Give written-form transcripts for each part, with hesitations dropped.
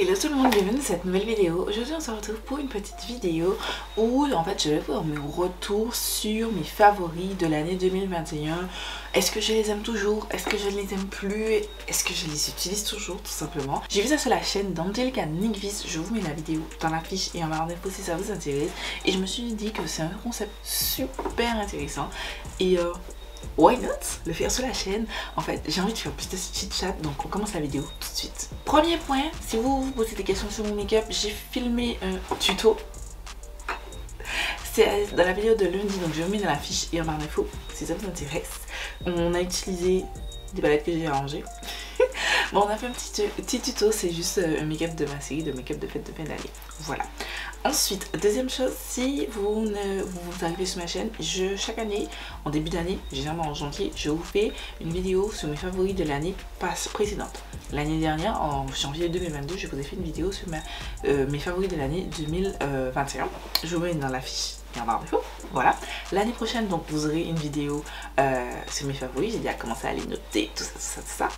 Hello tout le monde, bienvenue dans cette nouvelle vidéo. Aujourd'hui on se retrouve pour une petite vidéo où en fait je vais faire mes retours sur mes favoris de l'année 2021. Est-ce que je les aime toujours? Est-ce que je ne les aime plus? Est-ce que je les utilise toujours tout simplement? J'ai vu ça sur la chaîne d'Angelica Nickvis, je vous mets la vidéo dans la fiche et en barre d'infos si ça vous intéresse. Et je me suis dit que c'est un concept super intéressant et why not le faire sur la chaîne. En fait j'ai envie de faire plus de chit chat, donc on commence la vidéo tout de suite. Premier point, si vous vous posez des questions sur mon make-up, j'ai filmé un tuto. C'est dans la vidéo de lundi, donc je vous mets dans la fiche et en barre d'infos si ça vous intéresse. On a utilisé des palettes que j'ai arrangées. Bon, on a fait un petit tuto, c'est juste un make-up de ma série de make-up de fête de fin d'année. Voilà. Ensuite, deuxième chose, si vous arrivez sur ma chaîne, chaque année, en début d'année, généralement en janvier, je vous fais une vidéo sur mes favoris de l'année précédente. L'année dernière, en janvier 2022, je vous ai fait une vidéo sur mes favoris de l'année 2021. Je vous mets dans la fiche et en barre d'infos. Voilà. L'année prochaine, donc, vous aurez une vidéo sur mes favoris. J'ai déjà commencé à les noter, tout ça.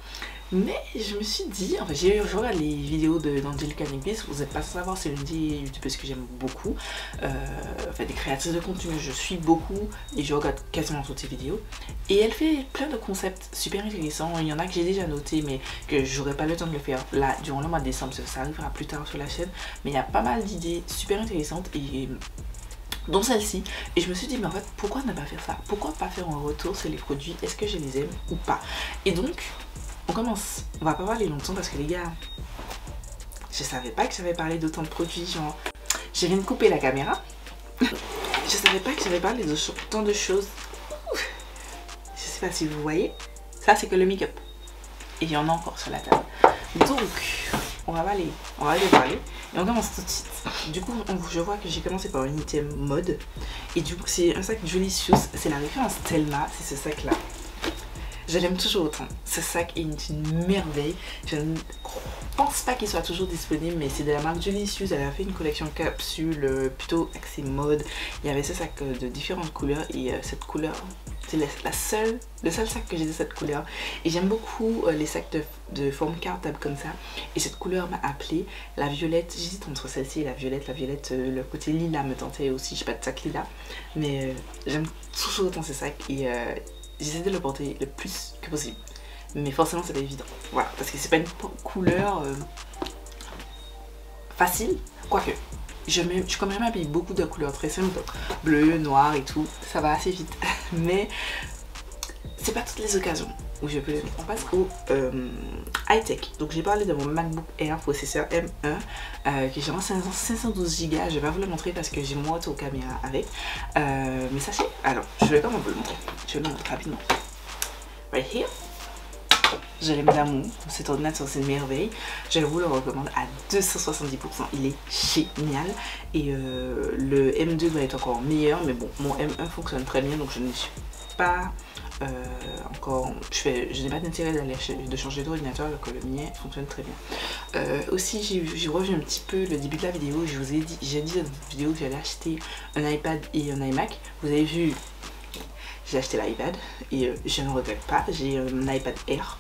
Mais je me suis dit, en fait, je regarde les vidéos d'Angelica Nickvis. Vous n'êtes pas sans savoir, c'est l'une des youtubeuses que j'aime beaucoup. En fait, des créatrices de contenu, je suis beaucoup et je regarde quasiment toutes ses vidéos. Et elle fait plein de concepts super intéressants. Il y en a que j'ai déjà noté, mais que j'aurai pas le temps de le faire là durant le mois de décembre. Ça arrivera plus tard sur la chaîne. Mais il y a pas mal d'idées super intéressantes et dont celle-ci, et je me suis dit mais en fait pourquoi ne pas faire ça, pourquoi pas faire un retour sur les produits, est-ce que je les aime ou pas. Et donc on commence, on va pas parler longtemps parce que les gars, je savais pas que j'avais parlé d'autant de produits, genre je viens de couper la caméra. Je savais pas que j'avais parlé de tant de choses. Je sais pas si vous voyez, ça c'est que le make-up et il y en a encore sur la table, donc on va aller parler et on commence tout de suite. Du coup, je vois que j'ai commencé par un item mode et du coup c'est un sac Jolicious, c'est la référence Thelma, c'est ce sac là. Je l'aime toujours autant, ce sac est une merveille. Je ne pense pas qu'il soit toujours disponible, mais c'est de la marque Jolicious. Elle a fait une collection capsule plutôt axée mode. Il y avait ce sac de différentes couleurs et cette couleur, c'est le seul sac que j'ai de cette couleur. Et j'aime beaucoup les sacs de forme cartable comme ça. Et cette couleur m'a appelé. La violette, j'hésite entre celle-ci et la violette. La violette, le côté lilas me tentait aussi. J'ai pas de sac lilas, mais j'aime toujours autant ce sac et j'essaie de le porter le plus que possible. Mais forcément c'est pas évident. Voilà, parce que c'est pas une couleur facile. Quoique, je suis quand même habillée beaucoup de couleurs très simples. Bleu, noir et tout. Ça va assez vite. Mais c'est pas toutes les occasions où je peux le mettre. On passe au high-tech. Donc j'ai parlé de mon MacBook Air processeur M1 qui est genre 512 Go. Je vais pas vous le montrer parce que j'ai mon auto-caméra avec. Mais sachez, alors je vais quand même vous le montrer. Je vais le montrer rapidement. Right here. Je l'aime d'amour, cet ordinateur c'est une merveille, je vous le recommande à 270%, il est génial et le M2 doit être encore meilleur, mais bon, mon M1 fonctionne très bien donc je ne suis pas encore, je n'ai pas d'intérêt de changer d'ordinateur alors que le mien fonctionne très bien. Aussi j'ai revu un petit peu le début de la vidéo, j'ai dit dans une vidéo que j'allais acheter un iPad et un iMac, vous avez vu. J'ai acheté l'iPad et je ne regrette pas, j'ai un iPad Air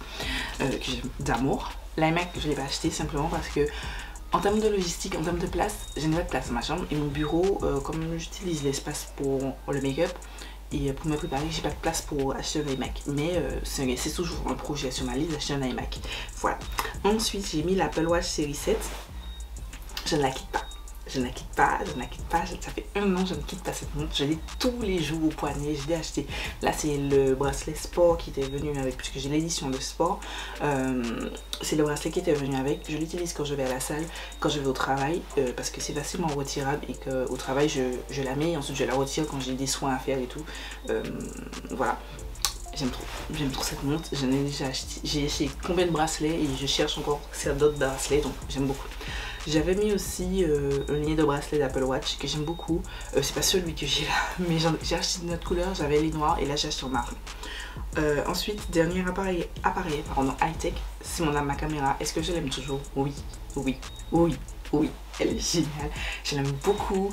que j'aime d'amour. L'iMac je ne l'ai pas acheté simplement parce que en termes de logistique, en termes de place, je n'ai pas de place dans ma chambre et mon bureau, comme j'utilise l'espace pour le make-up et pour me préparer, j'ai pas de place pour acheter un iMac. Mais c'est toujours un projet sur ma liste d'acheter un iMac. Voilà. Ensuite j'ai mis l'Apple Watch série 7, je ne la quitte pas. Je ne la quitte pas, ça fait un an je ne quitte pas cette montre, je l'ai tous les jours au poignet, je l'ai acheté. Là c'est le bracelet sport qui était venu avec, puisque j'ai l'édition de sport, c'est le bracelet qui était venu avec, je l'utilise quand je vais à la salle, quand je vais au travail, parce que c'est facilement retirable et qu'au travail je la mets et ensuite je la retire quand j'ai des soins à faire et tout, voilà. J'aime trop cette montre, j'en ai déjà acheté, j'ai acheté combien de bracelets et je cherche encore d'autres bracelets, donc j'aime beaucoup. J'avais mis aussi un lien de bracelet d'Apple Watch que j'aime beaucoup. C'est pas celui que j'ai là, mais j'ai acheté une autre couleur, j'avais les noirs et là j'ai acheté en marron. Ensuite, dernier appareil high-tech, c'est ma caméra. Est-ce que je l'aime toujours? Oui, elle est géniale, je l'aime beaucoup.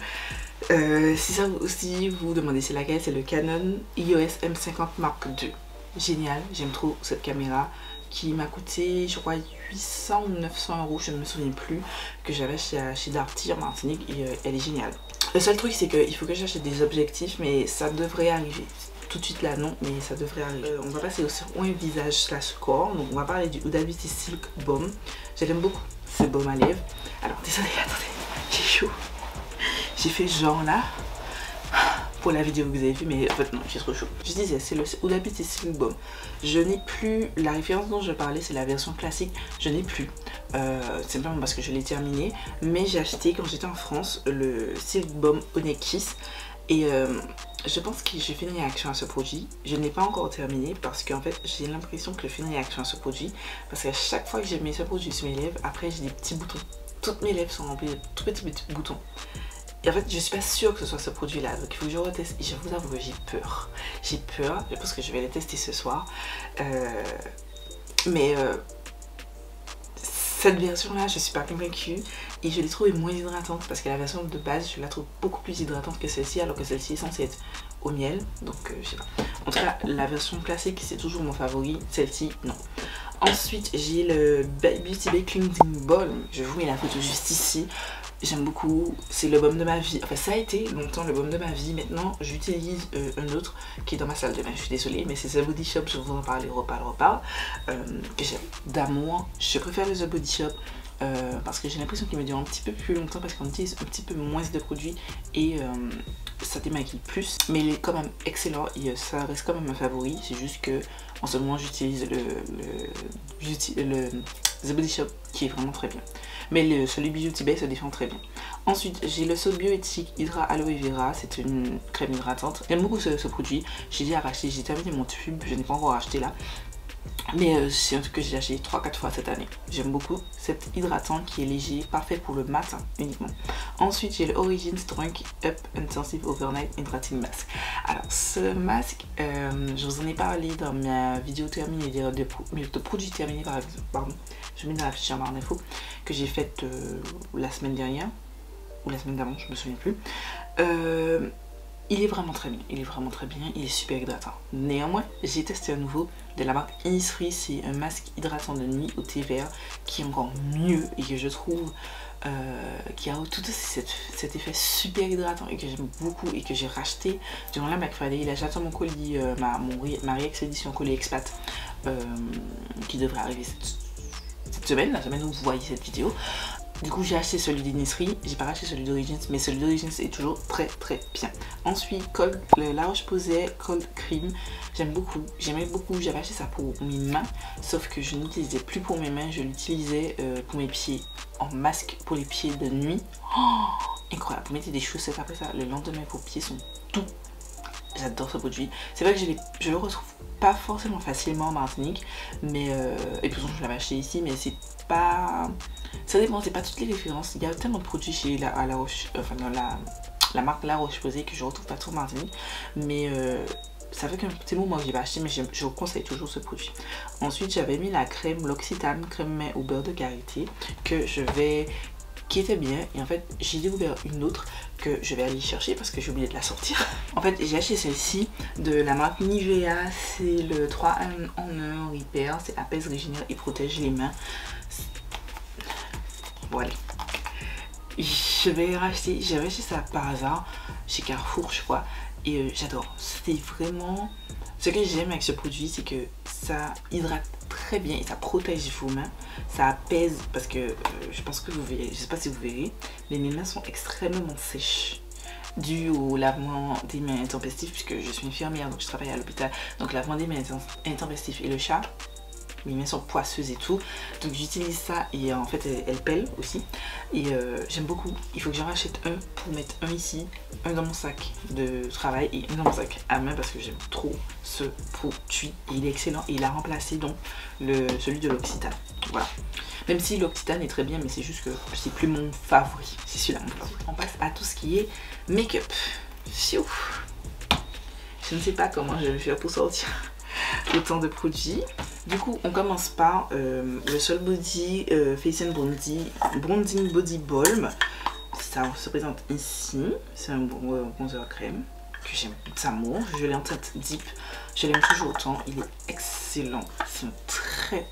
Si ça aussi vous demandez c'est laquelle, c'est le Canon EOS M50 Mark II. Génial, j'aime trop cette caméra. qui m'a coûté je crois 800 ou 900 euros, je ne me souviens plus, que j'avais chez Darty en Martinique et elle est géniale. Le seul truc c'est qu'il faut que j'achète des objectifs, mais ça devrait arriver. Tout de suite là non, mais ça devrait arriver. On va passer au soin visage slash corps. Donc on va parler du Huda Beauty Silk Balm. J'aime beaucoup ce baume à lèvres. Alors désolé, attendez, j'ai chaud. J'ai fait genre là pour la vidéo que vous avez vue, mais en fait non, j'ai trop chaud. Je disais, c'est le Huda Beauty Silk Balm. Je n'ai plus, la référence dont je parlais, c'est la version classique. Je n'ai plus, simplement parce que je l'ai terminé. Mais j'ai acheté quand j'étais en France le Silk Balm Honey Kiss. Et je pense que j'ai fait une réaction à ce produit. Je ne l'ai pas encore terminé parce qu'en fait j'ai l'impression que je fais une réaction à ce produit. Parce qu'à chaque fois que je mets ce produit sur mes lèvres, après j'ai des petits boutons. Toutes mes lèvres sont remplies de tout petits boutons. Et en fait je suis pas sûre que ce soit ce produit là. Donc il faut que je reteste. Et je vous avoue que j'ai peur. J'ai peur. Je pense que je vais le tester ce soir. Cette version là je suis pas convaincue et je l'ai trouvée moins hydratante parce que la version de base je la trouve beaucoup plus hydratante que celle-ci, alors que celle-ci est censée être au miel, donc je sais pas. En tout cas la version classique c'est toujours mon favori, celle-ci non. Ensuite j'ai le Beauty Bay Cleansing Balm, je vous mets la photo juste ici. J'aime beaucoup, c'est le baume de ma vie, enfin ça a été longtemps le baume de ma vie. Maintenant j'utilise un autre qui est dans ma salle de bain, je suis désolée, mais c'est The Body Shop, je vous en parle, que j'aime d'amour. Je préfère le The Body Shop parce que j'ai l'impression qu'il me dure un petit peu plus longtemps parce qu'on utilise un petit peu moins de produits et ça démaquille plus, mais il est quand même excellent et ça reste quand même un favori. C'est juste que en ce moment j'utilise le The Body Shop qui est vraiment très bien, mais celui Beauty Bay se défend très bien. Ensuite j'ai le Salt Bioéthique Hydra Aloe Vera, c'est une crème hydratante. J'aime beaucoup ce produit, j'ai déjà racheté, j'ai terminé mon tube, je n'ai pas encore acheté là. Mais c'est un truc que j'ai acheté 3-4 fois cette année. J'aime beaucoup cet hydratant qui est léger, parfait pour le matin uniquement. Ensuite j'ai le Origins Drunk Up Intensive Overnight Hydrating Mask. Alors ce masque, je vous en ai parlé dans ma vidéo terminée de produits terminés par exemple, pardon. Je mets dans la fiche en barre d'infos que j'ai faite la semaine dernière ou la semaine d'avant, je me souviens plus. Il est vraiment très bien, il est super hydratant. Néanmoins, j'ai testé un nouveau de la marque Innisfree, c'est un masque hydratant de nuit au thé vert qui est encore mieux et que je trouve qui a tout aussi cet effet super hydratant et que j'aime beaucoup et que j'ai racheté durant la Black Friday. Là j'attends mon colis, ma réexpédition colis expat qui devrait arriver cette semaine, la semaine où vous voyez cette vidéo. Du coup j'ai acheté celui d'Innisfree, j'ai pas racheté celui d'Origins, mais celui d'Origins est toujours très bien. Ensuite La Roche-Posay Cold Cream, j'aime beaucoup, j'aimais beaucoup, j'avais acheté ça pour mes mains, sauf que je n'utilisais plus pour mes mains, je l'utilisais pour mes pieds, en masque pour les pieds de nuit. Oh, incroyable, vous mettez des chaussettes après ça, le lendemain vos pieds sont tout. J'adore ce produit. C'est vrai que je le retrouve pas forcément facilement en Martinique, mais et puis je l'avais acheté ici, mais c'est pas, ça dépend, c'est pas toutes les références. Il y a tellement de produits chez la marque La Roche-Posay que je retrouve pas trop en Martinique, mais ça fait qu'un petit moment que j'ai pas acheté, mais je vous conseille toujours ce produit. Ensuite j'avais mis la crème, l'Occitane crème main au beurre de karité qui était bien, et en fait j'ai découvert une autre que je vais aller chercher parce que j'ai oublié de la sortir. En fait j'ai acheté celle-ci de la marque Nivea, c'est le 3 en 1 Repair, c'est apaise, régénère et protège les mains. Voilà, j'avais acheté ça par hasard chez Carrefour je crois, et j'adore. C'est vraiment ce que j'aime avec ce produit, c'est que ça hydrate très bien et ça protège vos mains, ça apaise parce que je pense que vous verrez, je sais pas si vous verrez, mais mes mains sont extrêmement sèches dû au lavement des mains intempestifs, puisque je suis infirmière donc je travaille à l'hôpital, donc lavement des mains intempestifs et le chat, mes mains sont poisseuses et tout, donc j'utilise ça et en fait elle pèle aussi et j'aime beaucoup. Il faut que j'en rachète un pour mettre un ici, un dans mon sac de travail et un dans mon sac à main parce que j'aime trop ce produit et il est excellent et il a remplacé donc celui de l'Occitane. Voilà, même si l'Occitane est très bien, mais c'est juste que c'est plus mon favori, c'est celui-là mon favori. On passe à tout ce qui est make-up. Je ne sais pas comment je vais faire pour sortir autant de produits. Du coup on commence par le Sol Body Face and Bonding Body Balm. Ça se présente ici, c'est un bronzer crème que j'aime d'amour, je l'ai en teinte deep, je l'aime toujours autant, il est excellent, c'est un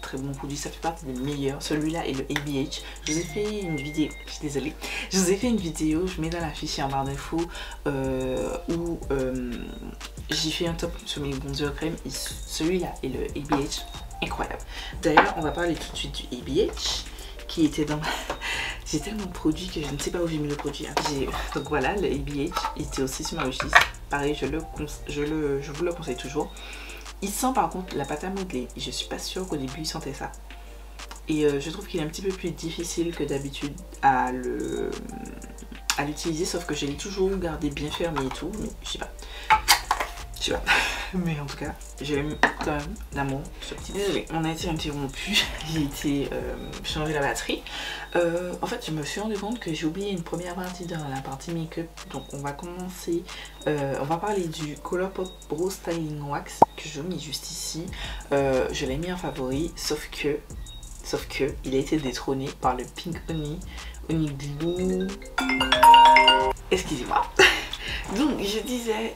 très bon produit, ça fait partie des meilleurs. Celui-là est le ABH. Je vous ai fait une vidéo, je suis désolée, je vous ai fait une vidéo, je mets dans la fiche et en barre d'infos où j'ai fait un top sur mes bronzers crème. Celui-là est le ABH, incroyable. D'ailleurs, on va parler tout de suite du ABH qui était dans... J'ai tellement de produits que je ne sais pas où j'ai mis le produit. Hein. Donc voilà, le ABH était aussi sur ma wishlist. Pareil, je vous le conseille toujours. Il sent par contre la pâte à modeler. Je suis pas sûre qu'au début il sentait ça. Et je trouve qu'il est un petit peu plus difficile que d'habitude à l'utiliser. Sauf que je l'ai toujours gardé bien fermé et tout. Mais je sais pas. Mais en tout cas, j'aime quand même d'amour ce petit. Désolée, on a été interrompu. J'ai été changer la batterie. En fait, je me suis rendu compte que j'ai oublié une première partie dans la partie make-up. Donc, on va commencer. On va parler du Colourpop Brow Styling Wax que je mets juste ici. Je l'ai mis en favori, sauf que il a été détrôné par le Pink Honey Glue. Excusez-moi. Donc je disais,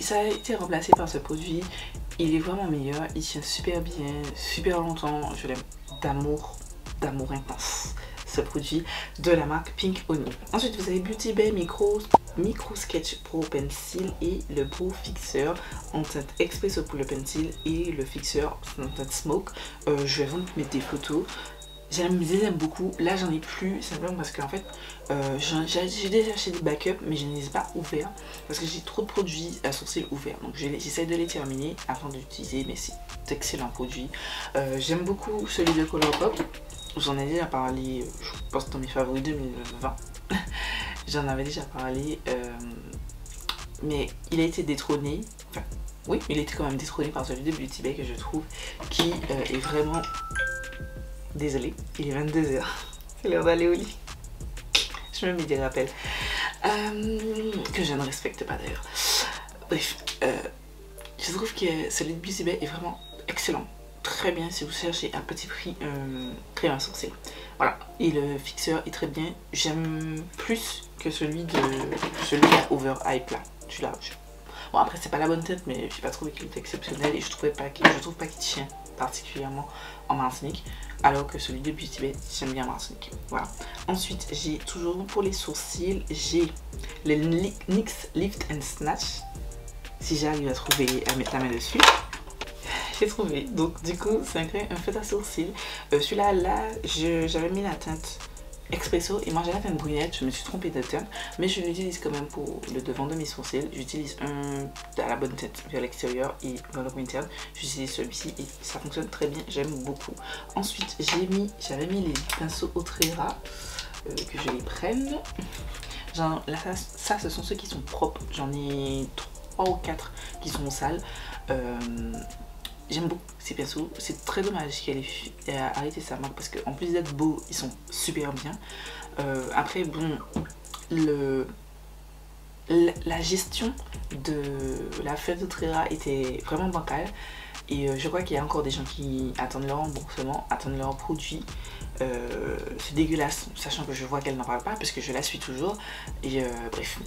ça a été remplacé par ce produit. Il est vraiment meilleur, il tient super bien, super longtemps. Je l'aime d'amour intense, ce produit de la marque Pink Honey. Ensuite vous avez Beauty Bay Micro Sketch Pro Pencil et le Brow Fixer en teinte Espresso pour le pencil et le fixeur en teinte Smoke. Je vais vous mettre des photos. J'aime beaucoup. Là j'en ai plus simplement parce qu'en fait j'ai déjà acheté des backups mais je ne les ai pas ouverts parce que j'ai trop de produits à sourcils ouverts. Donc j'essaie de les terminer avant d'utiliser, mais c'est d'excellents produits. J'aime beaucoup celui de Colourpop. J'en ai déjà parlé, je pense dans mes favoris 2020. J'en avais déjà parlé, mais il a été détrôné. Enfin, oui, il a été quand même détrôné par celui de Beauty Bay que je trouve qui est vraiment... Désolée, il est 22h. C'est l'heure d'aller au lit. Je me mets des rappels. Que je ne respecte pas d'ailleurs. Bref, je trouve que celui de Beauty Bay est vraiment excellent. Très bien si vous cherchez à petit prix crème à sourcils. Voilà, et le fixeur est très bien. J'aime plus que celui à Over Hype là. Celui-là. Bon après c'est pas la bonne tête mais j'ai pas trouvé qu'il était exceptionnel et je trouve pas qu'il tient particulièrement en Martinique, alors que celui de Beauty Bay j'aime bien en Martinique. Voilà. Ensuite j'ai toujours pour les sourcils, j'ai le NYX Lift and Snatch. Si j'arrive à trouver, à mettre la main dessus. J'ai trouvé. Donc du coup c'est un feutre à sourcils. Celui-là j'avais mis la teinte Espresso et moi j'ai la teinte brunette, je me suis trompée de teinte, mais je l'utilise quand même pour le devant de mes sourcils. J'utilise un à la bonne teinte vers l'extérieur et vers le coin interne. J'utilise celui-ci et ça fonctionne très bien, j'aime beaucoup. Ensuite j'avais mis les pinceaux Otrera que je les prenne. Là, ça ce sont ceux qui sont propres, j'en ai 3 ou 4 qui sont sales. J'aime beaucoup ces pinceaux, c'est très dommage qu'elle ait arrêté sa marque parce qu'en plus d'être beaux, ils sont super bien. Après bon, la gestion de la fête d'Otrera était vraiment bancale et je crois qu'il y a encore des gens qui attendent leur remboursement, attendent leurs produits. C'est dégueulasse, sachant que je vois qu'elle n'en parle pas parce que je la suis toujours. Et bref.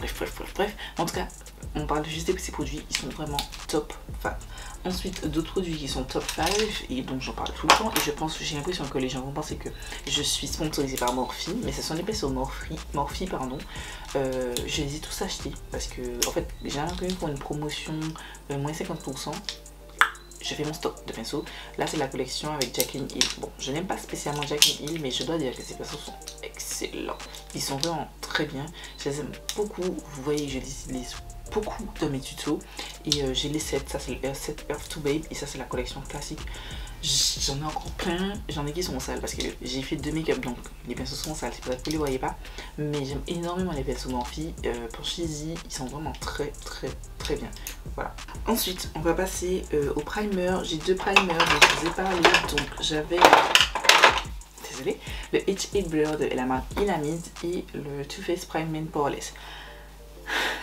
En tout cas, on parle juste de ces produits, ils sont vraiment top. Enfin, ensuite, d'autres produits qui sont top 5 et dont j'en parle tout le temps. Et je pense, j'ai l'impression que les gens vont penser que je suis sponsorisée par Morphe, mais ce sont les pinceaux Morphe, pardon. Je les ai tous achetés parce que, en fait, j'ai reconnu pour une promotion moins 50%. Je fais mon stock de pinceaux. Là c'est la collection avec Jaclyn Hill. Bon, je n'aime pas spécialement Jaclyn Hill, mais je dois dire que ces pinceaux sont excellents. Ils sont vraiment très bien. Je les aime beaucoup. Vous voyez, je les utilise beaucoup dans mes tutos. Et j'ai les 7. Ça c'est le R7 Earth to Babe. Et ça c'est la collection classique. J'en ai encore plein. J'en ai qui sont sales parce que j'ai fait 2 make-up. Donc les pinceaux sont sales. C'est peut-être que vous les voyez pas. Mais j'aime énormément les pinceaux Morphe. Pour Cheesy, ils sont vraiment très bien. Voilà. Ensuite, on va passer au primer. J'ai 2 primers dont je vous ai parlé. Donc j'avais, désolée, le H8 Blur de la marque Illamide et le Too Faced Primer Poreless.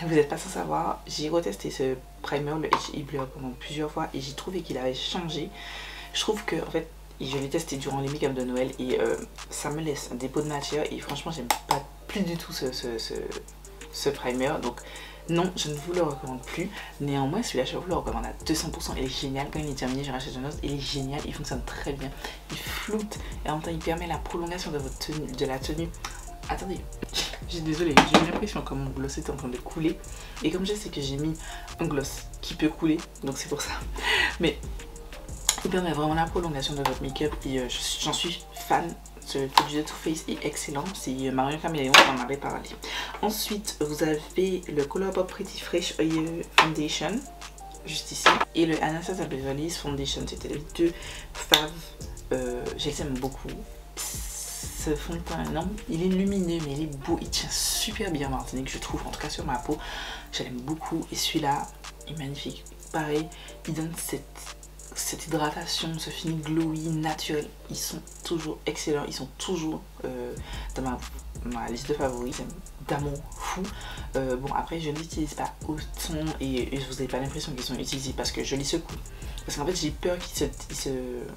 Vous n'êtes pas sans savoir, j'ai retesté ce primer, le H8 Blur, pendant plusieurs fois et j'ai trouvé qu'il avait changé. Je trouve que en fait, je l'ai testé durant les make-up de Noël et ça me laisse un dépôt de matière et franchement j'aime pas plus du tout ce primer. Donc Non, je ne vous le recommande plus. Néanmoins, celui-là, je vous le recommande à 200%. Il est génial. Quand il est terminé, je rachète un autre. Il est génial. Il fonctionne très bien. Il floute et en même temps, il permet la prolongation de votre tenue, de la tenue. Attendez, j'ai désolée, j'ai eu l'impression que mon gloss était en train de couler. Et comme je sais que j'ai mis un gloss qui peut couler, donc c'est pour ça. Mais il permet vraiment la prolongation de votre make-up et j'en suis fan. Ce produit de Too Faced est excellent. C'est Marion Caméléon qui en avait parlé. Ensuite, vous avez le Colourpop Pretty Fresh Oil Foundation, juste ici. Et le Anastasia Beverly Hills Foundation. C'était les deux faves. Je les aime beaucoup. Ce fond de teint, non, il est lumineux, mais il est beau. Il tient super bien Martinique, je trouve, en tout cas sur ma peau. Je l'aime beaucoup. Et celui-là est magnifique. Pareil, il donne cette hydratation, ce fini glowy, naturel. Ils sont toujours excellents, ils sont toujours dans ma liste de favoris, d'amour fou. Bon, après je ne l'utilise pas autant et je vous n'avez pas l'impression qu'ils sont utilisés parce que je les secoue. Parce qu'en fait j'ai peur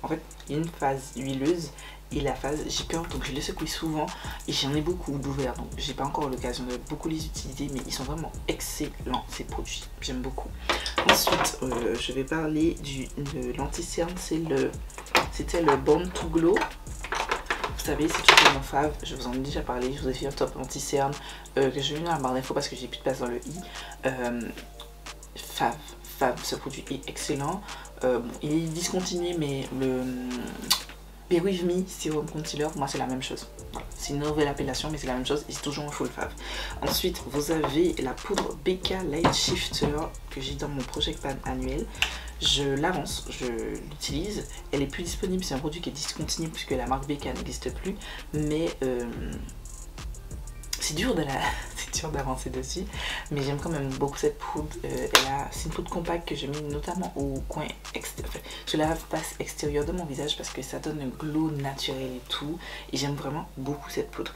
en fait il y a une phase huileuse et la phase j'ai peur, donc je les secoue souvent et j'en ai beaucoup d'ouverts, donc j'ai pas encore l'occasion de beaucoup les utiliser, mais ils sont vraiment excellents ces produits, j'aime beaucoup. Ensuite je vais parler de l'anti-cerne, c'était le Born to Glow. Vous savez, c'est toujours mon fave, je vous en ai déjà parlé, je vous ai fait un top anti-cerne que je vais mis dans la barre d'infos parce que j'ai plus de place dans le i. Fave, ce produit est excellent. Bon, il est discontinué, mais le Be With Me Serum Concealer, pour moi c'est la même chose. Voilà. C'est une nouvelle appellation, mais c'est la même chose et c'est toujours un full fave. Ensuite, vous avez la poudre BK Light Shifter que j'ai dans mon Project Pan annuel. Je l'avance, je l'utilise. Elle est plus disponible, c'est un produit qui est discontinué puisque la marque BK n'existe plus. Mais c'est dur d'avancer dessus, mais j'aime quand même beaucoup cette poudre. C'est une poudre compacte que je mets notamment au coin extérieur. Enfin, je la face extérieure de mon visage parce que ça donne un glow naturel et tout. Et j'aime vraiment beaucoup cette poudre.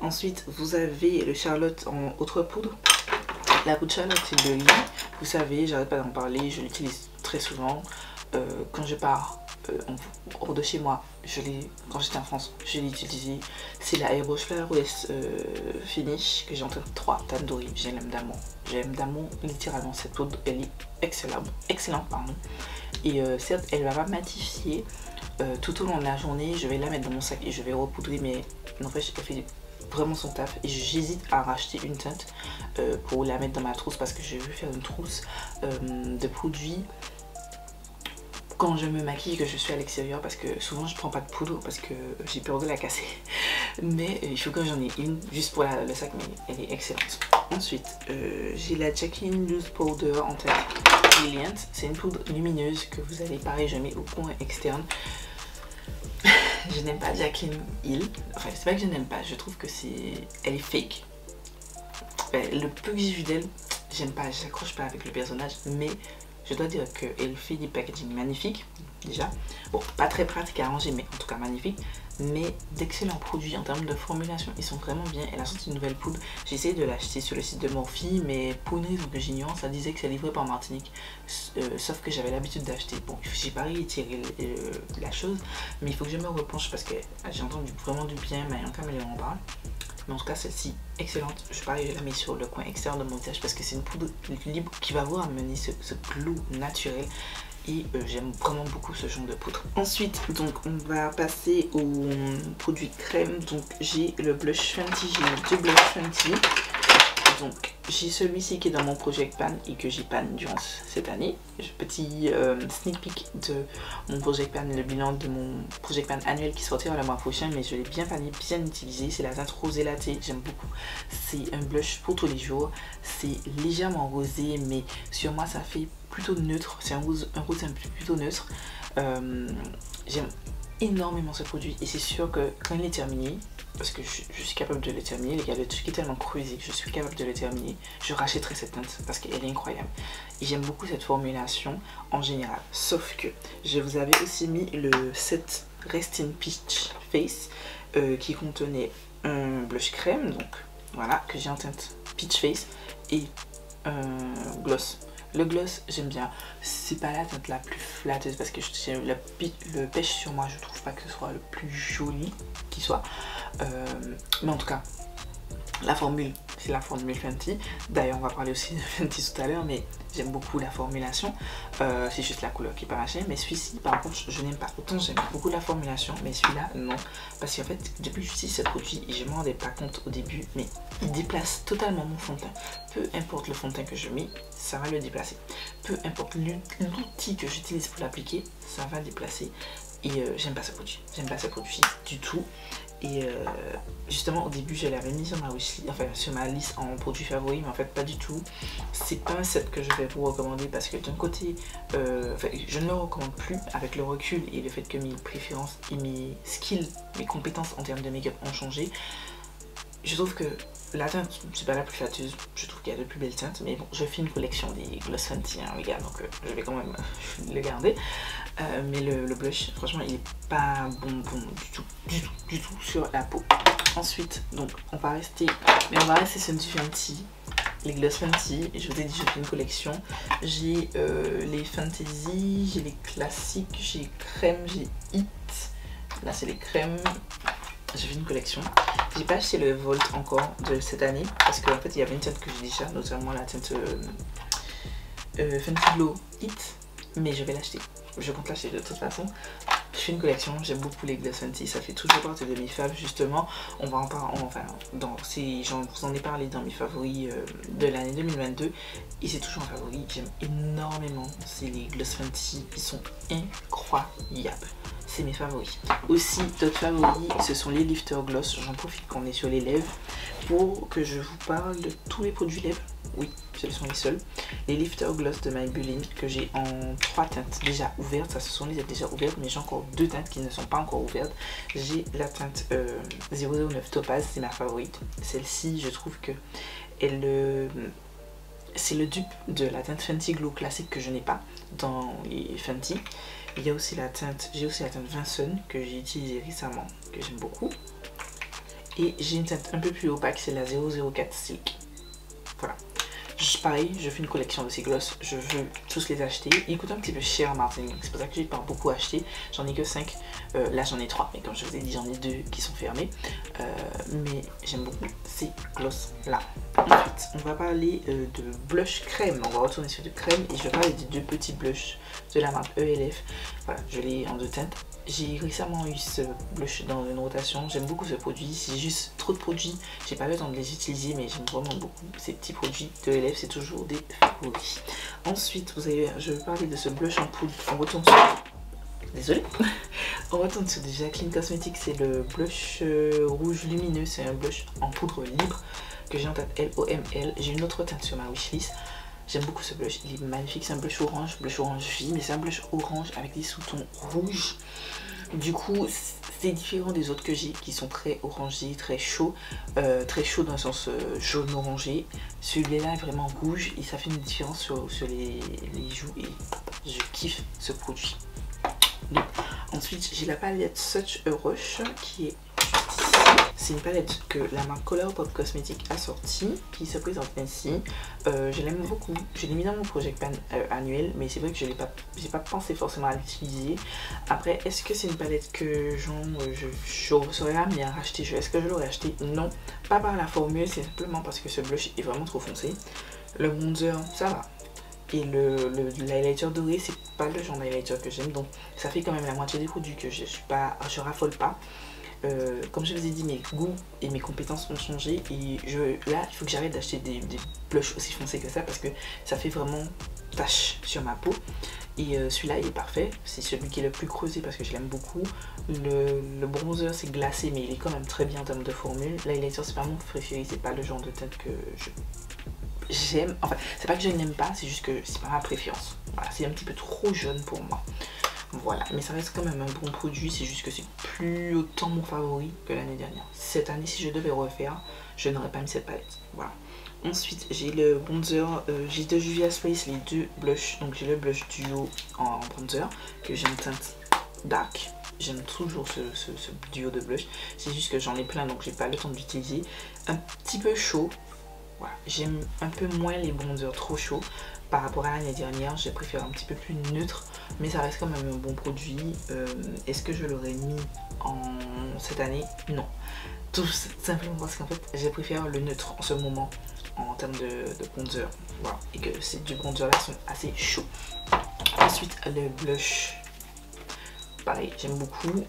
Ensuite, vous avez le Charlotte en autre poudre. La poudre Charlotte, c'est de lit. Vous savez, j'arrête pas d'en parler, je l'utilise très souvent. Quand je pars hors de chez moi, quand j'étais en France, je l'ai utilisé. C'est la Airbrush Flawless Finish que j'ai en 3 tandoori. J'aime d'amour, littéralement. Cette poudre, elle est excellente, pardon. Et certes, elle va pas matifier tout au long de la journée. Je vais la mettre dans mon sac et je vais repoudrer, mais n'empêche, elle fait vraiment son taf. Et j'hésite à racheter une teinte pour la mettre dans ma trousse parce que je veux faire une trousse de produits quand je me maquille, que je suis à l'extérieur, parce que souvent je prends pas de poudre parce que j'ai peur de la casser. Mais il faut que j'en ai une juste pour le sac, mais elle est excellente. Ensuite, j'ai la Jaclyn Loose Powder en teinte Brilliant. C'est une poudre lumineuse que vous allez, pareil, je mets au coin externe. Je n'aime pas Jaclyn Hill. Enfin, c'est pas que je n'aime pas, je trouve que elle est fake. Le peu que j'ai vu d'elle, j'aime pas, j'accroche pas avec le personnage, mais je dois dire qu'elle fait des packaging magnifiques, déjà. Bon, pas très pratique à ranger, mais en tout cas magnifique. Mais d'excellents produits en termes de formulation, ils sont vraiment bien. Elle a sorti une nouvelle poudre. J'ai essayé de l'acheter sur le site de Morphe, mais pour une raison que j'ignore, ça disait que c'est livré par Martinique. Sauf que j'avais l'habitude d'acheter. Bon, j'ai pas réitéré la chose, mais il faut que je me repenche parce que j'ai entendu vraiment du bien. Marion Caméléon en parle. Mais en tout cas, celle-ci, excellente. Je la mets sur le coin extérieur de mon visage parce que c'est une poudre libre qui va vous amener ce glow naturel. Et j'aime vraiment beaucoup ce genre de poudre. Ensuite, donc, on va passer au produit crème. Donc, j'ai le Blush Fenty. J'ai 2 Blush Fenty. Donc, j'ai celui-ci qui est dans mon Project Pan et que j'ai pan durant cette année. Petit sneak peek de mon Project Pan, le bilan de mon Project Pan annuel qui sortira le mois prochain, mais je l'ai bien pané, bien utilisé. C'est la teinte rosé latte, j'aime beaucoup. C'est un blush pour tous les jours. C'est légèrement rosé, mais sur moi ça fait plutôt neutre. C'est un rose un peu plutôt neutre. J'aime énormément ce produit et c'est sûr que quand il est terminé, parce que je suis capable de le terminer, les gars, le truc est tellement creusé que je suis capable de le terminer, je rachèterai cette teinte parce qu'elle est incroyable et j'aime beaucoup cette formulation en général. Sauf que je vous avais aussi mis le set Rest in Peach Face qui contenait un blush crème, donc voilà, que j'ai en teinte Peach Face et un gloss. Le gloss, j'aime bien. C'est pas la teinte la plus flatteuse parce que le pêche sur moi, je trouve pas que ce soit le plus joli qui soit. Mais en tout cas, La formule, c'est la formule Fenty. D'ailleurs, on va parler aussi de Fenty tout à l'heure, mais j'aime beaucoup la formulation. C'est juste la couleur qui est pas machine. Mais celui-ci, par contre, je n'aime pas. Autant j'aime beaucoup la formulation, mais celui-là, non. Parce qu'en fait, depuis que j'utilise ce produit, je ne m'en rendais pas compte au début, mais il déplace totalement mon fond de teint. Peu importe le fond de teint que je mets, ça va le déplacer. Peu importe l'outil que j'utilise pour l'appliquer, ça va le déplacer. Et j'aime pas ce produit. J'aime pas ce produit du tout. Et justement au début je l'avais mis sur ma wishlist, enfin sur ma liste en produits favoris, mais en fait pas du tout. C'est pas un set que je vais vous recommander parce que d'un côté je ne le recommande plus avec le recul et le fait que mes préférences et mes skills, mes compétences en termes de make-up ont changé. Je trouve que la teinte, c'est pas la plus flatteuse, je trouve qu'il y a de plus belles teintes, mais bon, je fais une collection des Gloss Fenty, hein, les gars, donc je vais quand même le garder. Mais le blush, franchement, il est pas bon du tout sur la peau. Ensuite, donc, on va rester sur du Fenty, les Gloss Fenty. Je vous ai dit, je fais une collection. J'ai les Fantasy, j'ai les classiques, j'ai crème, j'ai hit. Là, c'est les crèmes. J'ai fait une collection. J'ai pas acheté le Volt encore de cette année parce qu'en fait il y avait une teinte que j'ai déjà, notamment la teinte Fenty Glow Hit, mais je vais l'acheter. Je compte l'acheter de toute façon. Je fais une collection, j'aime beaucoup les Gloss Fenty, ça fait toujours partie de mes faves justement. On va en parler, enfin, j'en vous en ai parlé dans mes favoris de l'année 2022 et c'est toujours un favori. J'aime énormément, c'est les Gloss Fenty, ils sont incroyables. C'est mes favoris. Aussi, d'autres favoris, ce sont les Lifter Gloss. J'en profite qu'on est sur les lèvres pour que je vous parle de tous les produits lèvres. Oui, ce sont les seuls. Les Lifter Gloss de Maybelline que j'ai en 3 teintes déjà ouvertes. Ça, ce sont les déjà ouvertes, mais j'ai encore 2 teintes qui ne sont pas encore ouvertes. J'ai la teinte 009 Topaz, c'est ma favorite. Celle-ci, je trouve que c'est le dupe de la teinte Fenty Glow classique que je n'ai pas dans les Fenty. Il y a aussi j'ai aussi la teinte Vinson que j'ai utilisée récemment, que j'aime beaucoup. Et j'ai une teinte un peu plus opaque, c'est la 004 Silk. Voilà. Pareil, je fais une collection de ces gloss, je veux tous les acheter. Ils coûtent un petit peu cher à Martinique, c'est pour ça que j'ai pas beaucoup acheté. J'en ai que 5, là j'en ai 3, mais comme je vous ai dit, j'en ai 2 qui sont fermés. Mais j'aime beaucoup ces gloss là. Ensuite, on va parler de blush crème. On va retourner sur du crème et je vais parler des 2 petits blushs de la marque ELF. Voilà, je l'ai en 2 teintes. J'ai récemment eu ce blush dans une rotation, j'aime beaucoup ce produit, c'est juste trop de produits, j'ai pas le temps de les utiliser mais j'aime vraiment beaucoup ces petits produits de ELF, c'est toujours des favoris. Ensuite, je vais parler de ce blush en poudre, on retourne sur... Désolée. On retourne sur du Jaclyn Cosmetics, c'est le blush rouge lumineux, c'est un blush en poudre libre que j'ai en teinte LOML, j'ai une autre teinte sur ma wishlist. J'aime beaucoup ce blush, il est magnifique, c'est un blush orange vie, mais c'est un blush orange avec des sous-tons rouges. Du coup, c'est différent des autres que j'ai qui sont très orangés, très chauds dans le sens jaune orangé. Celui-là est vraiment rouge et ça fait une différence sur les joues et je kiffe ce produit. Donc, ensuite, j'ai la palette Such a Rush qui est... C'est une palette que la marque Colourpop Cosmetics a sortie, qui se présente ainsi. Je l'aime beaucoup, je l'ai mis dans mon project pan annuel, mais c'est vrai que je n'ai pas pensé forcément à l'utiliser. Après, est-ce que c'est une palette que je serais amenée à racheter? Est-ce que je l'aurais acheté? Non, pas par la formule, c'est simplement parce que ce blush est vraiment trop foncé. Le bronzer, ça va. Et l'highlighter doré, c'est pas le genre d'highlighter que j'aime, donc ça fait quand même la moitié des produits que je raffole pas. Comme je vous ai dit, mes goûts et mes compétences ont changé et là il faut que j'arrête d'acheter des blushs aussi foncés que ça parce que ça fait vraiment tache sur ma peau. Et celui-là il est parfait, c'est celui qui est le plus creusé parce que je l'aime beaucoup. Le bronzer c'est glacé mais il est quand même très bien en termes de formule. L'highlighter c'est pas mon préféré, c'est pas le genre de teinte que j'aime. Enfin c'est pas que je n'aime pas, c'est juste que c'est pas ma préférence. Voilà, c'est un petit peu trop jaune pour moi. Voilà, mais ça reste quand même un bon produit, c'est juste que c'est plus autant mon favori que l'année dernière. Cette année, si je devais refaire, je n'aurais pas mis cette palette. Voilà. Ensuite, j'ai le bronzer, j'ai de Juvia's Place les 2 blushs. Donc j'ai le blush duo en bronzer que j'ai en teinte dark. J'aime toujours ce duo de blush. C'est juste que j'en ai plein donc j'ai pas le temps d'utiliser. Un petit peu chaud. Voilà, j'aime un peu moins les bronzers trop chauds. Par rapport à l'année dernière, je préfère un petit peu plus neutre, mais ça reste quand même un bon produit. Est-ce que je l'aurais mis cette année, non. Tout simplement parce qu'en fait, j'ai préféré le neutre en ce moment en termes de bronzer. Voilà. Et que ces deux bronzers là sont assez chauds. Ensuite, le blush. Pareil, j'aime beaucoup.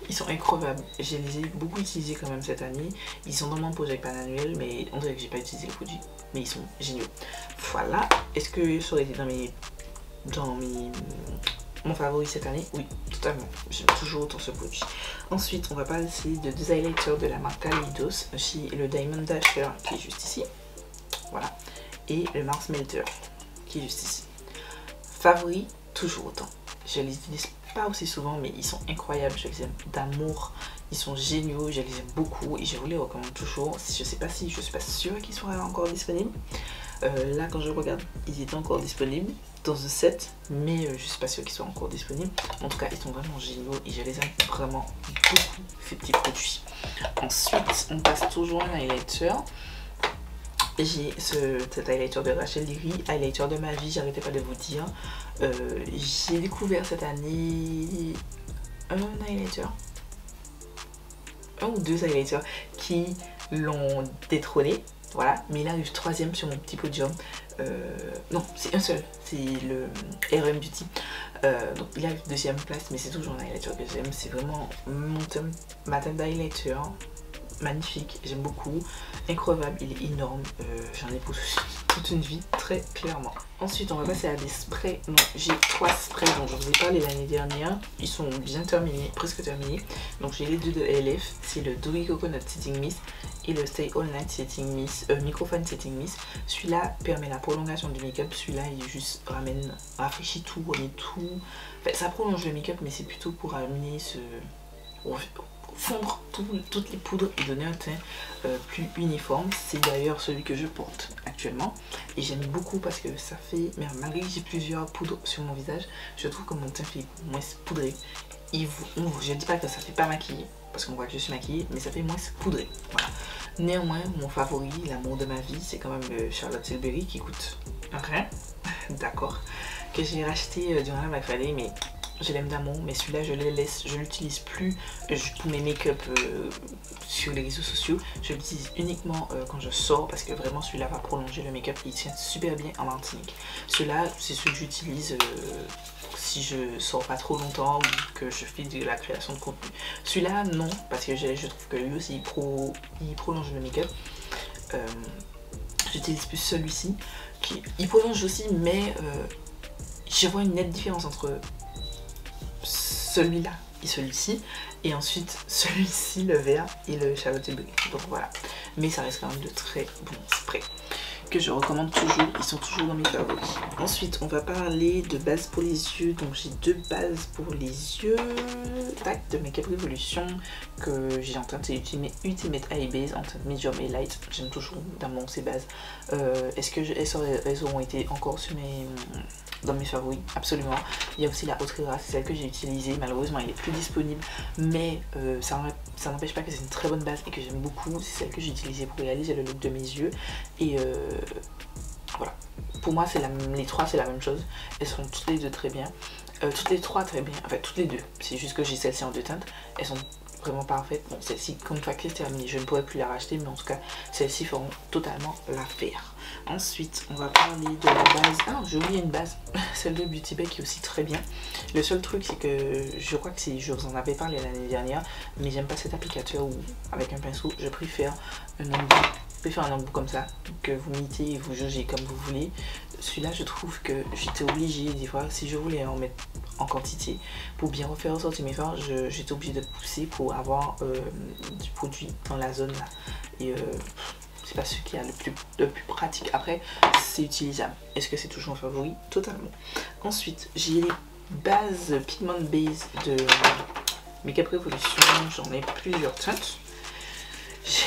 Ils sont incroyables. Je les ai beaucoup utilisés quand même cette année. Ils sont dans mon projet annuel, mais on dirait que j'ai pas utilisé les produits. Mais ils sont géniaux. Voilà. Est-ce que ça aurait été mon favori cette année? Oui, totalement. J'aime toujours autant ce produit. Ensuite, on va passer de deux highlighters de la marque Kaleidos. Chez le Diamond Dasher qui est juste ici. Voilà. Et le Mars Melter qui est juste ici. Favori, toujours autant. Je les utilise pas aussi souvent, mais ils sont incroyables. Je les aime d'amour. Ils sont géniaux. Je les aime beaucoup et je vous les recommande toujours. Je suis pas sûre qu'ils soient encore disponibles. Là, quand je regarde, ils étaient encore disponibles dans ce set, mais je suis pas sûre qu'ils soient encore disponibles. En tout cas, ils sont vraiment géniaux et je les aime vraiment beaucoup, ces petits produits. Ensuite, on passe toujours à l'highlighter. J'ai cet highlighter de Rachel Léry, highlighter de ma vie, j'arrêtais pas de vous dire. J'ai découvert cette année un highlighter, un ou deux highlighters qui l'ont détrôné. Voilà, mais il arrive troisième sur mon petit podium. Non, c'est un seul, c'est le RM Beauty. Donc il arrive deuxième place, mais c'est toujours un highlighter que j'aime. C'est vraiment ma teinte d'highlighter. Magnifique, j'aime beaucoup, incroyable, il est énorme, j'en ai pour toute une vie, très clairement. Ensuite, on va passer à des sprays. Donc j'ai 3 sprays dont je vous ai parlé l'année dernière, ils sont bien terminés, presque terminés. Donc j'ai les deux de LF, c'est le Dewy Coconut Setting Mist et le Stay All Night Setting Mist, Microfine Setting Mist. Celui-là permet la prolongation du make-up, celui-là il juste rafraîchit tout, remet tout. Enfin, ça prolonge le make-up, mais c'est plutôt pour amener fondre toutes les poudres et donner un teint plus uniforme. C'est d'ailleurs celui que je porte actuellement et j'aime beaucoup parce que ça fait, malgré que j'ai plusieurs poudres sur mon visage, je trouve que mon teint fait moins poudré. Je dis pas que ça fait pas maquiller parce qu'on voit que je suis maquillée, mais ça fait moins poudré. Voilà. Néanmoins, mon favori, l'amour de ma vie, c'est quand même le Charlotte Tilbury qui coûte rien, d'accord, que j'ai racheté durant la Black Friday, mais je l'aime d'amour, mais celui-là je le laisse, je l'utilise plus pour mes make-up sur les réseaux sociaux. Je l'utilise uniquement quand je sors parce que vraiment celui-là va prolonger le make-up, il tient super bien en Martinique. Celui-là c'est celui que j'utilise si je sors pas trop longtemps ou que je fais de la création de contenu. Celui-là non, parce que je trouve que lui aussi il prolonge le make-up. J'utilise plus celui-ci il prolonge aussi, mais je vois une nette différence entre celui-là et celui-ci, et ensuite celui-ci, le vert, et le Charlotte Tilbury. Donc voilà, mais ça reste quand même de très bons sprays que je recommande toujours, ils sont toujours dans mes favoris. Ensuite, on va parler de bases pour les yeux. Donc j'ai 2 bases pour les yeux, tac, de Makeup Revolution que j'ai en teinte Ultimate Eye Base en teinte Medium et Light. J'aime toujours d'amour ces bases. Est-ce que elles auront été encore dans mes favoris? Absolument. Il y a aussi la Autrera, c'est celle que j'ai utilisée. Malheureusement, elle est plus disponible, mais ça n'empêche pas que c'est une très bonne base et que j'aime beaucoup. C'est celle que j'ai utilisée pour réaliser le look de mes yeux. Et voilà. Pour moi, les 3 c'est la même chose. Elles sont toutes les deux très bien. Toutes les 3 très bien. Enfin, toutes les deux. C'est juste que j'ai celle-ci en 2 teintes. Elles sont vraiment parfaites. Bon, celle-ci, comme fois qu'elle est terminée, je ne pourrais plus la racheter, mais en tout cas, celles-ci feront totalement l'affaire. Ensuite, on va parler de la base. Ah, j'ai oublié une base, celle de Beauty Bay qui est aussi très bien. Le seul truc, c'est que je crois que je vous en avais parlé l'année dernière, mais j'aime pas cet applicateur où, avec un pinceau, je préfère un embout comme ça, que vous mettez et vous jaugez comme vous voulez. Celui-là, je trouve que j'étais obligée, des fois, si je voulais en mettre en quantité, pour bien refaire ressortir mes fards, j'étais obligée de pousser pour avoir du produit dans la zone là. Et c'est pas ce qui est le plus pratique. Après, c'est utilisable. Est-ce que c'est toujours un favori? Totalement. Ensuite, j'ai les bases Pigment Base de Makeup Revolution. J'en ai plusieurs teintes. J'ai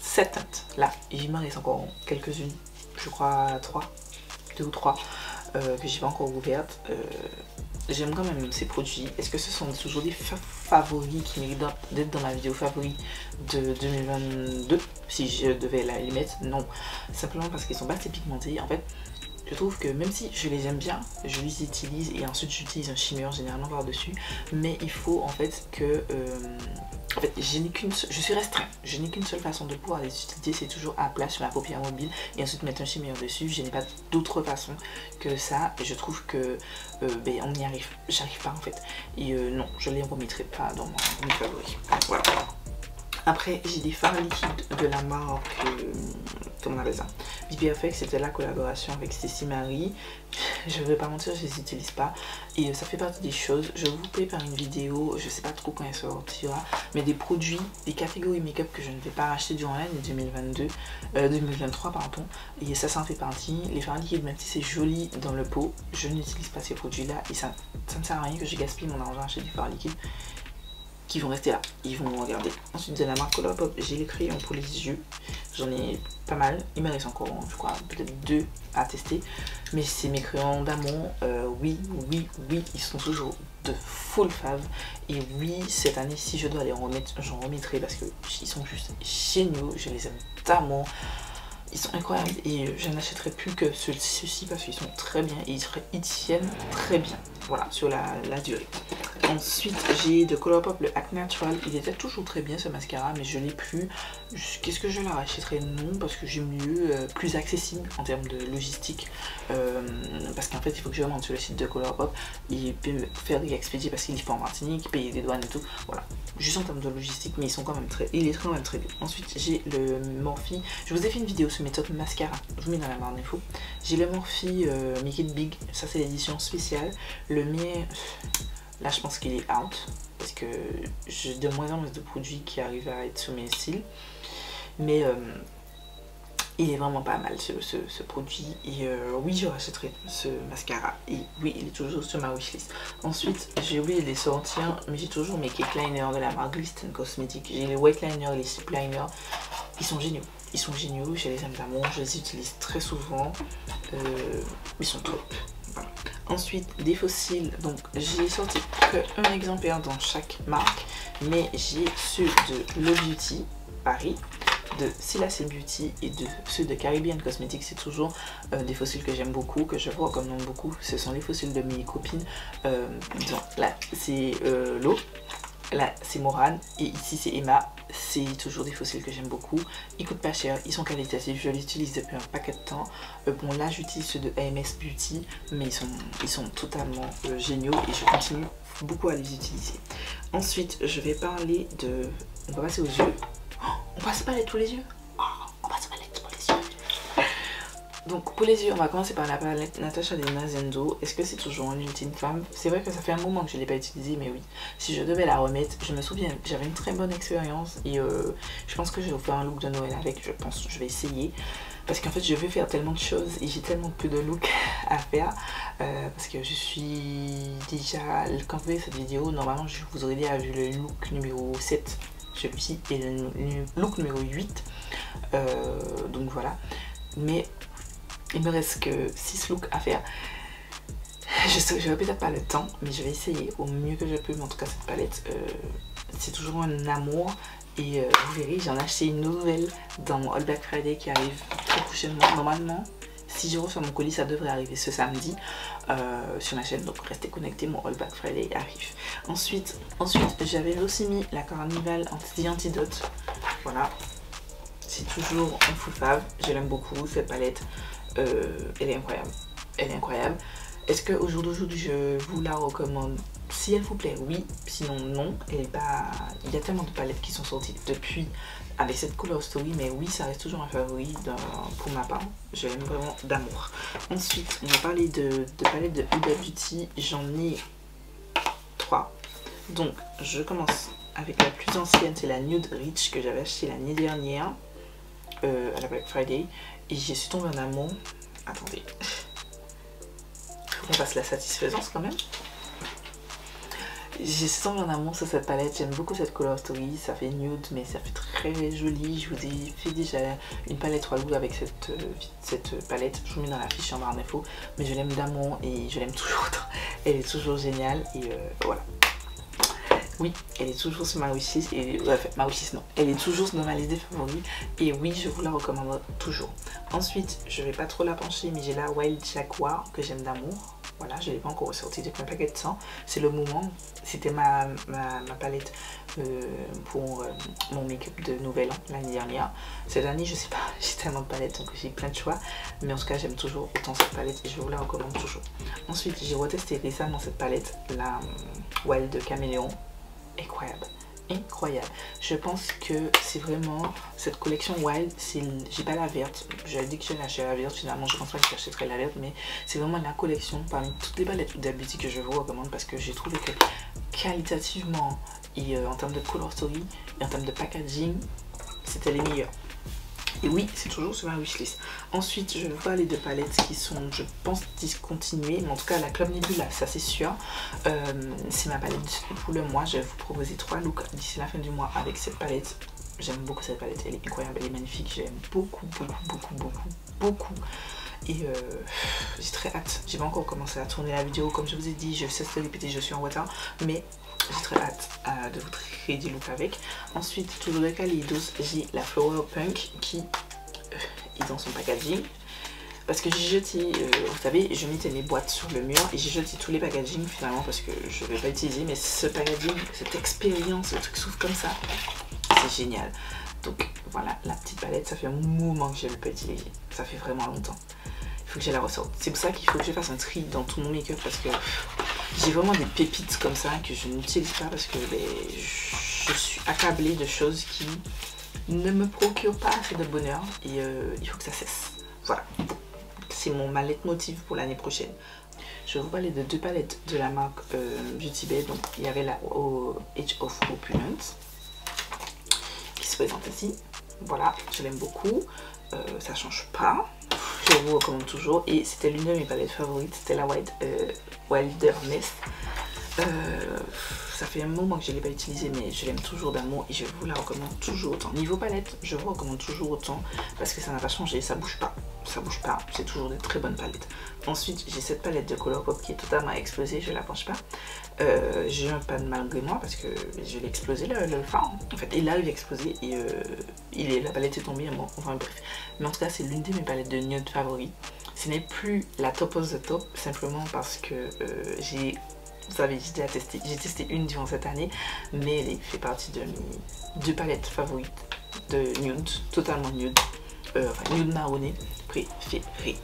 7 teintes là. Et il m'en reste encore quelques-unes. Je crois 2 ou 3 que j'ai pas encore ouvertes. J'aime quand même ces produits. Est-ce que ce sont toujours des favoris qui méritent d'être dans ma vidéo favori de 2022? Si je devais les mettre, non. Simplement parce qu'ils sont pas assez pigmentés. En fait, Je trouve que même si je les aime bien, je les utilise et ensuite j'utilise un shimmer généralement par dessus, mais il faut en fait que en fait, je suis restreinte, je n'ai qu'une seule façon de pouvoir les utiliser, c'est toujours à plat sur ma paupière mobile et ensuite mettre un shimmer dessus. Je n'ai pas d'autre façon que ça et je trouve que on y arrive, j'arrive pas en fait. Et non, je les remettrai pas dans mes favoris. Voilà. Après, j'ai des fards liquides de la marque, comment on appelle ça, BBFX, c'était la collaboration avec Stécie Marie. Je ne vais pas mentir, je les utilise pas. Et ça fait partie des choses, je vous prépare une vidéo, je sais pas trop quand elle sortira, mais des produits, des catégories make-up que je ne vais pas racheter durant l'année 2023 pardon. Et ça en fait partie. Les fards liquides, même si c'est joli dans le pot, je n'utilise pas ces produits-là. Et ça ne sert à rien que je gaspille mon argent à acheter des fards liquides qui vont rester là, ils vont me regarder. Ensuite de la marque Colourpop, j'ai les crayons pour les yeux, j'en ai pas mal, il me reste encore je crois peut-être 2 à tester, mais c'est mes crayons d'amour, oui, ils sont toujours de full fave, et oui, cette année si je dois les remettre, j'en remettrai parce que ils sont juste géniaux, je les aime d'amour. Ils sont incroyables et je n'achèterai plus que ceux-ci parce qu'ils sont très bien et ils tiennent très bien, voilà, sur la durée. Ensuite j'ai de Colourpop le Act Natural, il était toujours très bien ce mascara mais je l'ai plus. Qu'est-ce que je la rachèterai? Non, parce que j'ai mieux, plus accessible en termes de logistique, parce qu'en fait il faut que je rentre sur le site de Colourpop et faire des expédiés parce qu'il est pas en Martinique, payer des douanes et tout, voilà, juste en termes de logistique, mais ils sont quand même il est quand même très bien. Ensuite j'ai le Morphe, je vous ai fait une vidéo sur mes top mascara, je vous mets dans la barre d'infos. J'ai le Morphe Make It Big, ça c'est l'édition spéciale. Le mien, là je pense qu'il est out parce que j'ai de moins en moins de produits qui arrivent à être sur mes cils, mais il est vraiment pas mal ce produit et oui, je rachèterai ce mascara et oui, il est toujours sur ma wishlist. Ensuite j'ai oublié de les sortir, mais j'ai toujours mes cake liners de la marque Glisten Cosmetics. J'ai les white liners et les slip liners, ils sont géniaux. Ils sont géniaux, je les aime d'amour, je les utilise très souvent, ils sont top. Voilà. Ensuite des fossiles, donc j'ai sorti qu'un exemplaire dans chaque marque, mais j'ai ceux de Low Beauty Paris, de Silas Beauty et de ceux de Caribbean Cosmetics. C'est toujours des fossiles que j'aime beaucoup, que je recommande beaucoup. Ce sont les fossiles de mes copines. Donc là c'est Lo, là c'est Morane et ici c'est Emma. C'est toujours des fossiles que j'aime beaucoup. Ils coûtent pas cher, ils sont qualitatifs, je les utilise depuis un paquet de temps. Bon là j'utilise ceux de AMS Beauty, mais ils sont totalement géniaux et je continue beaucoup à les utiliser. Ensuite je vais parler de... On va passer aux yeux. Oh, on passe pas tous les yeux. Oh, on passe pas tous les yeux. Donc pour les yeux, on va commencer par la palette Natasha Denona Zendo. Est-ce que c'est toujours une ultime femme? C'est vrai que ça fait un moment que je ne l'ai pas utilisée, mais oui. Si je devais la remettre, je me souviens, j'avais une très bonne expérience et je pense que je vais vous faire un look de Noël avec. Je pense que je vais essayer. Parce qu'en fait, je vais faire tellement de choses et j'ai tellement peu de look à faire. Parce que je suis déjà... Quand vous voyez cette vidéo, normalement, je vous aurais déjà vu le look numéro 7. Celui-ci et le look numéro 8. Donc voilà. Mais... il me reste que 6 looks à faire. Je n'aurai peut-être pas le temps, mais je vais essayer au mieux que je peux. Mais en tout cas, cette palette, c'est toujours un amour. Et vous verrez, j'en ai acheté une nouvelle dans mon All Black Friday qui arrive très prochainement. Normalement, si je reçois mon colis, ça devrait arriver ce samedi sur ma chaîne. Donc restez connectés, mon All Black Friday arrive. Ensuite j'avais aussi mis la Carnival Antidote. Voilà. C'est toujours en full fave. Je l'aime beaucoup, cette palette. Elle est incroyable. Elle est incroyable. Est-ce qu'au jour d'aujourd'hui je vous la recommande? Si elle vous plaît, oui. Sinon, non. Elle est pas... Il y a tellement de palettes qui sont sorties depuis avec cette Color Story. Mais oui, ça reste toujours un favori pour ma part. Je l'aime vraiment d'amour. Ensuite, on va parler de palettes de Huda Beauty. J'en ai 3. Donc, je commence avec la plus ancienne. C'est la Nude Rich que j'avais acheté l'année dernière à la Black Friday. Et j'y suis tombée en amour. Attendez. On passe la satisfaisance quand même. J'y suis tombée en amour sur cette palette. J'aime beaucoup cette Color Story. Ça fait nude, mais ça fait très joli. Je vous ai fait déjà une palette 3 loups avec cette palette. Je vous mets dans la fiche en barre d'infos. Mais je l'aime d'amour et je l'aime toujours autant. Elle est toujours géniale. Et voilà. Oui, elle est toujours sur ma wishlist et enfin, ma wishlist non, elle est toujours dans ma liste des favoris et oui, je vous la recommande toujours. Ensuite, je vais pas trop la pencher, mais j'ai la Wild Jaguar que j'aime d'amour. Voilà, je l'ai pas encore ressortie depuis un paquet de temps. C'est le moment. C'était ma palette pour mon make-up de Nouvel An l'année dernière. Cette année, je sais pas, j'ai tellement de palettes donc j'ai plein de choix. Mais en tout cas, j'aime toujours autant cette palette et je vous la recommande toujours. Ensuite, j'ai retesté récemment cette palette, la Wild Caméléon. Incroyable, incroyable. Je pense que c'est vraiment cette collection Wild. J'ai pas la verte, j'avais dit que je l'achetais la verte, finalement je pense pas que j'achèterais la verte, mais c'est vraiment la collection parmi toutes les palettes de beauty que je vous recommande parce que j'ai trouvé que qualitativement et en termes de color story et en termes de packaging, c'était les meilleurs. Et oui, c'est toujours sur ma wishlist. Ensuite, je vois les deux palettes qui sont, je pense, discontinuées. Mais en tout cas, la Club Nebula, ça c'est sûr. C'est ma palette pour le mois. Je vais vous proposer 3 looks d'ici la fin du mois avec cette palette. J'aime beaucoup cette palette. Elle est incroyable, elle est magnifique. J'aime beaucoup, beaucoup, beaucoup, beaucoup, beaucoup. Et j'ai très hâte. J'ai pas encore commencé à tourner la vidéo. Comme je vous ai dit, je sais se répéter, je suis en retard. Mais j'ai très hâte de vous créer des looks avec. Ensuite, toujours de Kaleidos, j'ai la Flower Punk qui est dans son packaging. Parce que j'ai jeté, vous savez, je mettais mes boîtes sur le mur et j'ai jeté tous les packaging finalement parce que je ne vais pas utiliser. Mais ce packaging, cette expérience, le truc s'ouvre comme ça, c'est génial. Donc voilà, la petite palette, ça fait un moment que je ne l'ai pas utilisée. Ça fait vraiment longtemps. Il faut que je la ressorte. C'est pour ça qu'il faut que je fasse un tri dans tout mon make-up parce que j'ai vraiment des pépites comme ça que je n'utilise pas parce que je suis accablée de choses qui ne me procurent pas assez de bonheur et il faut que ça cesse. Voilà, c'est ma leitmotiv pour l'année prochaine. Je vais vous parler de deux palettes de la marque Beauty Bay. Donc il y avait la Age of Opulence qui se présente ici. Voilà, je l'aime beaucoup. Ça change pas. Je vous recommande toujours et c'était l'une de mes palettes favorites, c'était la Wilderness. Ça fait un moment que je ne l'ai pas utilisée mais je l'aime toujours d'amour et je vous la recommande toujours autant. Niveau palette, je vous recommande toujours autant parce que ça n'a pas changé, ça bouge pas, c'est toujours de très bonnes palettes. Ensuite, j'ai cette palette de Colourpop qui est totalement explosée, je la penche pas. J'ai un pan malgré moi parce que je l'ai explosé le fard en fait, et là il est explosé et la palette est tombée, bon, enfin bref. Mais en tout cas, c'est l'une de mes palettes de nude favoris. Ce n'est plus la top of the top simplement parce que vous savez, j'ai testé une durant cette année, mais elle fait partie de mes 2 palettes favorites de nude, totalement nude, enfin nude marronné, préféré.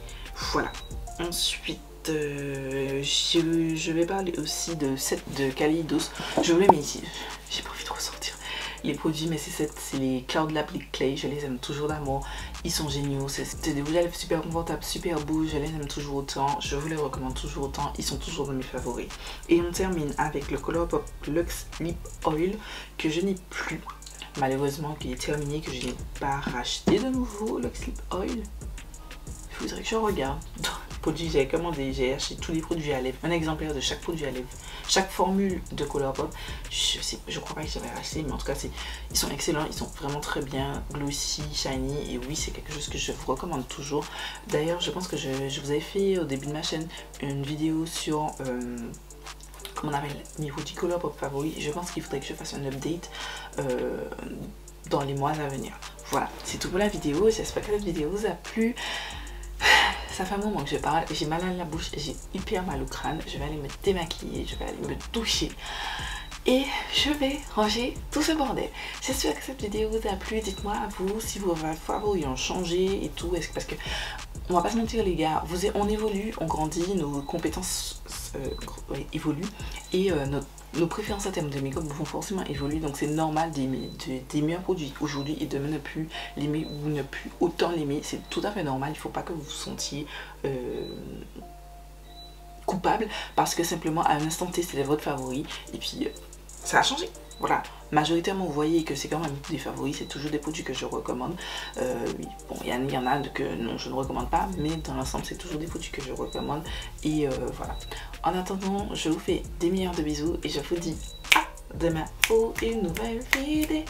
Voilà. Ensuite, je vais parler aussi de Kaleidos. Je vous les mets ici, j'ai pas envie de ressortir les produits, mais c'est les Cloud Lab Lip Clay, je les aime toujours d'amour, ils sont géniaux, c'est des rouges à lèvres super confortables, super beaux, je les aime toujours autant, je vous les recommande toujours autant, ils sont toujours dans mes favoris. Et on termine avec le Colourpop Luxe Lip Oil que je n'ai plus, malheureusement, qui est terminé, que je n'ai pas racheté de nouveau, Luxe Lip Oil. Il faudrait que je regarde dans les produits que j'avais commandé, j'ai acheté tous les produits à lèvres, un exemplaire de chaque produit à lèvres. Chaque formule de Colourpop, je crois pas que j'avais racheté, mais en tout cas ils sont excellents, ils sont vraiment très bien, glossy, shiny, et oui, c'est quelque chose que je vous recommande toujours. D'ailleurs, je pense que je vous avais fait au début de ma chaîne une vidéo sur comment on appelle mes produits Colourpop favoris. Je pense qu'il faudrait que je fasse un update dans les mois à venir. Voilà, c'est tout pour la vidéo, j'espère que cette vidéo vous a plu. Ça fait un moment que je parle, j'ai mal à la bouche, j'ai hyper mal au crâne, je vais aller me démaquiller, je vais aller me doucher et je vais ranger tout ce bordel. J'espère que cette vidéo vous a plu, dites-moi à vous si vos favoris ont changé et tout, parce que on va pas se mentir les gars, on évolue, on grandit, nos compétences évoluent et nos préférences en termes de make-up vont forcément évoluer, donc c'est normal d'aimer des meilleurs produits aujourd'hui et de ne plus l'aimer ou ne plus autant l'aimer, c'est tout à fait normal. Il ne faut pas que vous vous sentiez coupable parce que simplement à un instant T c'était votre favori et puis ça a changé. Voilà, majoritairement vous voyez que c'est quand même des favoris, c'est toujours des produits que je recommande. Bon, il y en a que non, je ne recommande pas, mais dans l'ensemble c'est toujours des produits que je recommande. Et voilà. En attendant, je vous fais des meilleurs de bisous et je vous dis à demain pour une nouvelle vidéo.